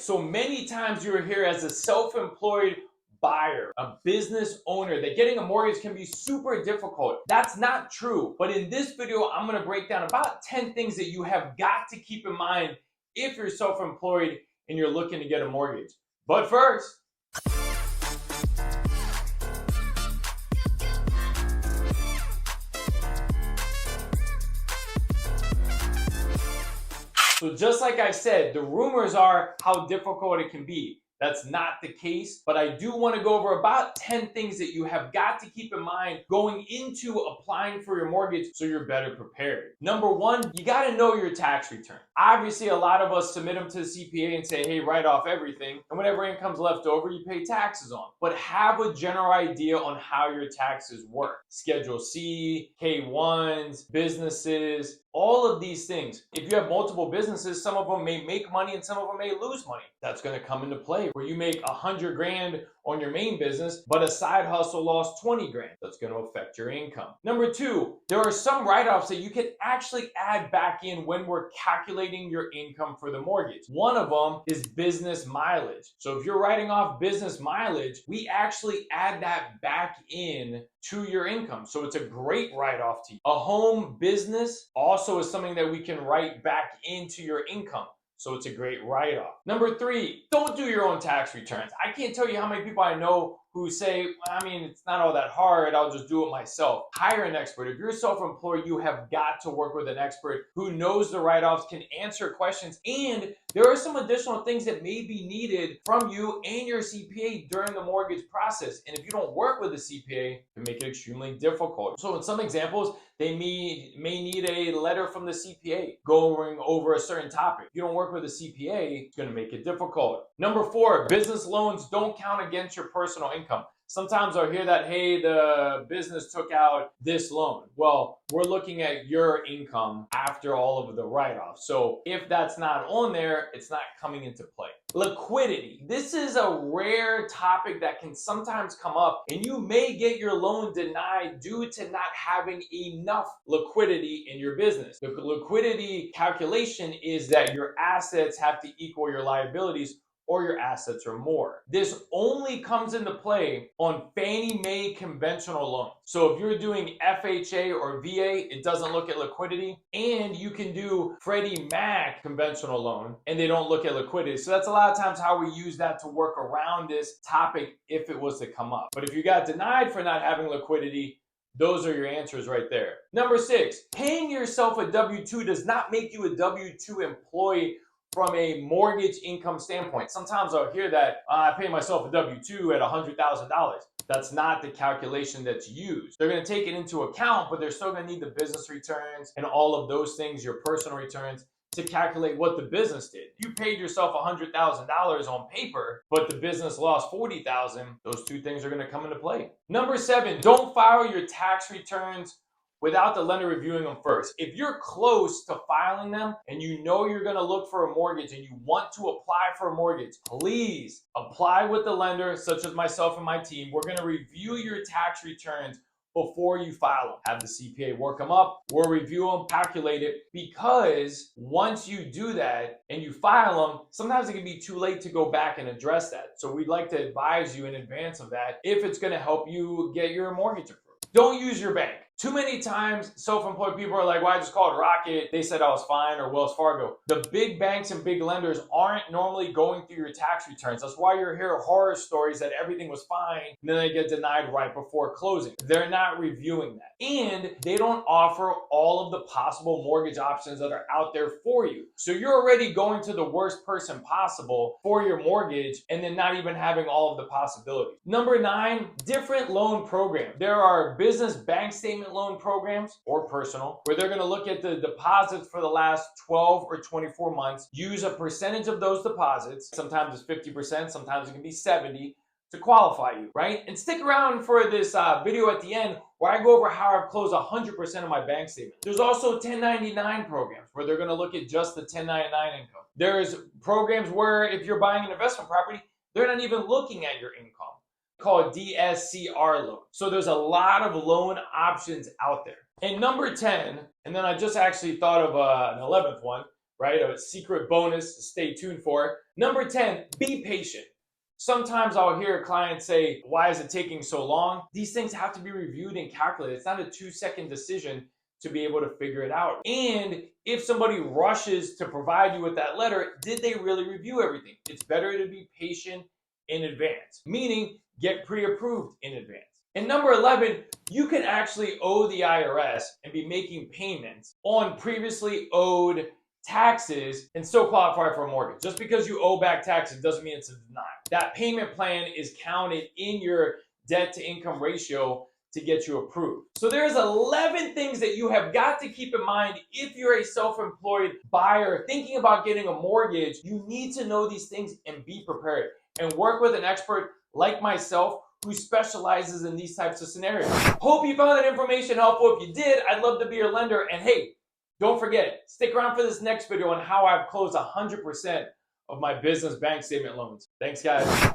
So many times you're here as a self-employed buyer, a business owner, that getting a mortgage can be super difficult. That's not true. But in this video, I'm going to break down about 10 things that you have got to keep in mind if you're self-employed and you're looking to get a mortgage. But first, so just like I said, the rumors are how difficult it can be. That's not the case, but I do want to go over about 10 things that you have got to keep in mind going into applying for your mortgage so you're better prepared. Number one, you got to know your tax return. Obviously, a lot of us submit them to the CPA and say, hey, write off everything, and whatever income's left over, you pay taxes on. But have a general idea on how your taxes work. Schedule C, K1s, businesses, all of these things. If you have multiple businesses, some of them may make money and some of them may lose money. That's going to come into play where you make 100 grand on your main business, but a side hustle lost 20 grand. That's going to affect your income. Number two, there are some write-offs that you can actually add back in when we're calculating your income for the mortgage. One of them is business mileage. So if you're writing off business mileage, we actually add that back in to your income. So it's a great write-off to you. A home business also is something that we can write back into your income. So it's a great write-off. Number three, don't do your own tax returns. I can't tell you how many people I know who say, I mean, it's not all that hard, I'll just do it myself. Hire an expert. If you're self-employed, you have got to work with an expert who knows the write-offs, can answer questions, and there are some additional things that may be needed from you and your CPA during the mortgage process. And if you don't work with a CPA, it can make it extremely difficult. So in some examples, they may need a letter from the CPA going over a certain topic. If you don't work with a CPA, it's going to make it difficult. Number four, business loans don't count against your personal income. Sometimes I'll hear that, hey, the business took out this loan. Well, we're looking at your income after all of the write-offs. So if that's not on there, it's not coming into play. Liquidity. This is a rare topic that can sometimes come up, and you may get your loan denied due to not having enough liquidity in your business. The liquidity calculation is that your assets have to equal your liabilities, or your assets are more. This only comes into play on Fannie Mae conventional loans. So if you're doing FHA or VA, it doesn't look at liquidity. And you can do Freddie Mac conventional loan and they don't look at liquidity. So that's a lot of times how we use that to work around this topic if it was to come up. But if you got denied for not having liquidity, those are your answers right there. Number six, paying yourself a W-2 does not make you a W-2 employee from a mortgage income standpoint. Sometimes I'll hear that I pay myself a W-2 at $100,000. That's not the calculation that's used. They're going to take it into account, but they're still going to need the business returns and all of those things, your personal returns, to calculate what the business did. You paid yourself $100,000 on paper, but the business lost $40,000. Those two things are going to come into play. Number seven, don't file your tax returns without the lender reviewing them first. If you're close to filing them and you know you're going to look for a mortgage and you want to apply for a mortgage, please apply with the lender, such as myself and my team. We're going to review your tax returns before you file them. Have the CPA work them up, we'll review them, calculate it, because once you do that and you file them, sometimes it can be too late to go back and address that. So we'd like to advise you in advance of that if it's going to help you get your mortgage approved. Don't use your bank. Too many times, self-employed people are like, well, I just called Rocket. They said I was fine, or Wells Fargo. The big banks and big lenders aren't normally going through your tax returns. That's why you hear horror stories that everything was fine, and then they get denied right before closing. They're not reviewing that. And they don't offer all of the possible mortgage options that are out there for you. So you're already going to the worst person possible for your mortgage, and then not even having all of the possibilities. Number nine, different loan programs. There are business bank statement loan programs or personal where they're going to look at the deposits for the last 12 or 24 months, use a percentage of those deposits. Sometimes it's 50%, sometimes it can be 70 to qualify you, right? And stick around for this video at the end where I go over how I've closed 100% of my bank statement. There's also 1099 programs where they're going to look at just the 1099 income. There's programs where if you're buying an investment property, they're not even looking at your income, called DSCR loan. So there's a lot of loan options out there. And number 10, and then I just actually thought of an 11th one, right? A secret bonus to stay tuned for. Number 10, be patient. Sometimes I'll hear clients say, why is it taking so long? These things have to be reviewed and calculated. It's not a 2-second decision to be able to figure it out. And if somebody rushes to provide you with that letter, did they really review everything? It's better to be patient in advance, meaning get pre-approved in advance. And number 11, you can actually owe the IRS and be making payments on previously owed taxes and still qualify for a mortgage. Just because you owe back taxes doesn't mean it's a denial. That payment plan is counted in your debt to income ratio to get you approved. So there's 11 things that you have got to keep in mind if you're a self-employed buyer thinking about getting a mortgage. You need to know these things and be prepared and work with an expert like myself who specializes in these types of scenarios. Hope you found that information helpful. If you did, I'd love to be your lender. And hey, don't forget, stick around for this next video on how I've closed 100% of my business bank statement loans. Thanks, guys.